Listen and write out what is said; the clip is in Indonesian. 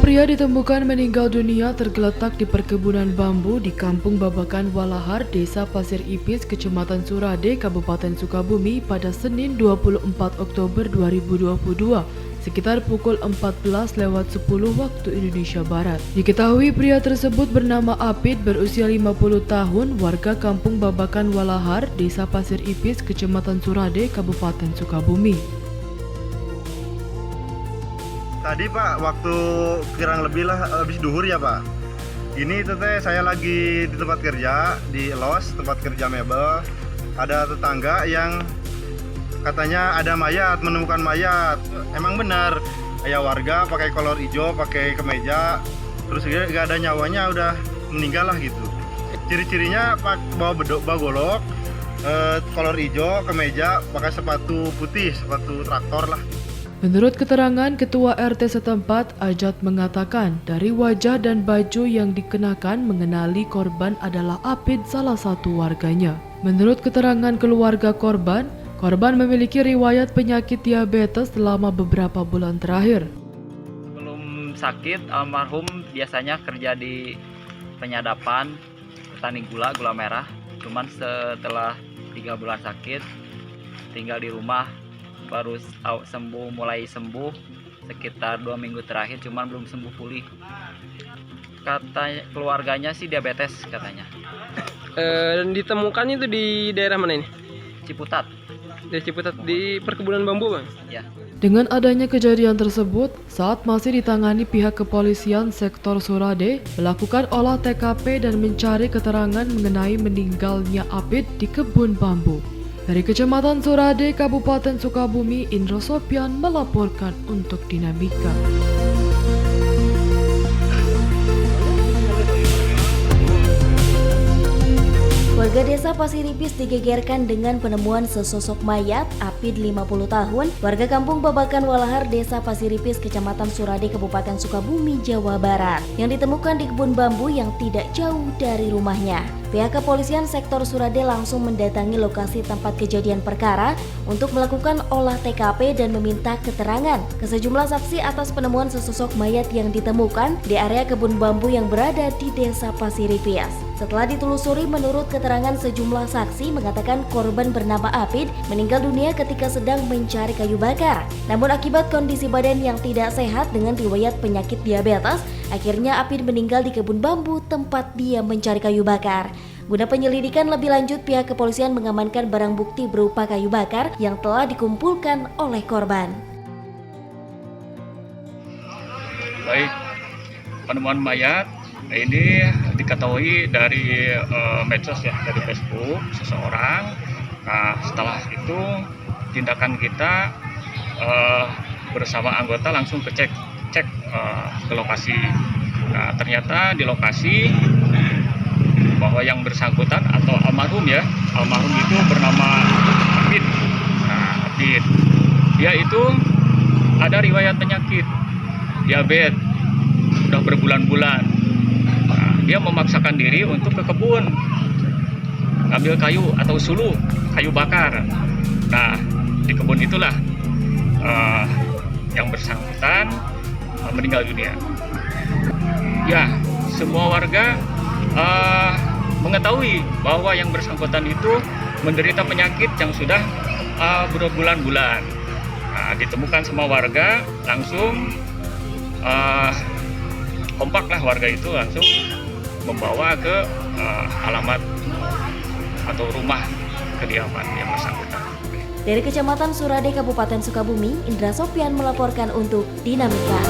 pria ditemukan meninggal dunia tergeletak di perkebunan bambu di Kampung Babakan Walahar, Desa Pasir Ipis, Kecamatan Surade, Kabupaten Sukabumi pada Senin 24 Oktober 2022, sekitar pukul 14.10 waktu Indonesia Barat. Diketahui pria tersebut bernama Apid, berusia 50 tahun, warga Kampung Babakan Walahar, Desa Pasir Ipis, Kecamatan Surade, Kabupaten Sukabumi. Tadi Pak, waktu kurang lebih lah habis duhur ya Pak. Ini teteh saya lagi di tempat kerja, di los, tempat kerja mebel. Ada tetangga yang katanya ada mayat, menemukan mayat. Emang benar, ya warga pakai kolor hijau, pakai kemeja, terus gak ada nyawanya, udah meninggal lah gitu. Ciri-cirinya Pak bawa golok, kolor hijau, kemeja, pakai sepatu putih, sepatu traktor lah. Menurut keterangan Ketua RT setempat, Ajat mengatakan dari wajah dan baju yang dikenakan mengenali korban adalah Apid, salah satu warganya. Menurut keterangan keluarga korban memiliki riwayat penyakit diabetes selama beberapa bulan terakhir. Belum sakit, almarhum biasanya kerja di penyadapan petani gula merah. Cuman setelah 3 bulan sakit, tinggal di rumah, baru mulai sembuh sekitar 2 minggu terakhir, cuman belum sembuh pulih. Kata keluarganya sih diabetes katanya. Ditemukan itu di daerah mana ini? Ciputat. Di Ciputat, di perkebunan bambu Bang? Ya. Dengan adanya kejadian tersebut, saat masih ditangani pihak kepolisian sektor Surade melakukan olah TKP dan mencari keterangan mengenai meninggalnya Apid di kebun bambu. Dari Kecamatan Surade, Kabupaten Sukabumi, Indra Sopian melaporkan untuk Dinamika. Warga desa Pasir Ipis digegerkan dengan penemuan sesosok mayat Apid 50 tahun, warga Kampung Babakan Walahar, Desa Pasir Ipis, Kecamatan Surade, Kabupaten Sukabumi, Jawa Barat, yang ditemukan di kebun bambu yang tidak jauh dari rumahnya. Pihak kepolisian sektor Surade langsung mendatangi lokasi tempat kejadian perkara untuk melakukan olah TKP dan meminta keterangan ke sejumlah saksi atas penemuan sesosok mayat yang ditemukan di area kebun bambu yang berada di Desa Pasir Ipis. Setelah ditelusuri, menurut keterangan sejumlah saksi mengatakan korban bernama Apid meninggal dunia ketika sedang mencari kayu bakar. Namun akibat kondisi badan yang tidak sehat dengan riwayat penyakit diabetes, akhirnya Apid meninggal di kebun bambu tempat dia mencari kayu bakar. Guna penyelidikan lebih lanjut, pihak kepolisian mengamankan barang bukti berupa kayu bakar yang telah dikumpulkan oleh korban. Baik, penemuan mayat ini diketahui dari medsos ya, dari Facebook seseorang. Nah, setelah itu tindakan kita bersama anggota langsung cek ke lokasi. Nah, ternyata di lokasi bahwa yang bersangkutan atau almarhum itu bernama Apid. Nah, Apid, dia itu ada riwayat penyakit diabetes sudah berbulan-bulan. Nah, dia memaksakan diri untuk ke kebun ambil kayu atau sulu, kayu bakar. Nah, di kebun itulah yang bersangkutan meninggal dunia. Ya, semua warga mengetahui bahwa yang bersangkutan itu menderita penyakit yang sudah berbulan-bulan. Nah, ditemukan sama warga, langsung kompaklah warga itu langsung membawa ke alamat atau rumah kediaman yang bersangkutan. Dari Kecamatan Surade, Kabupaten Sukabumi, Indra Sopian melaporkan untuk Dinamika.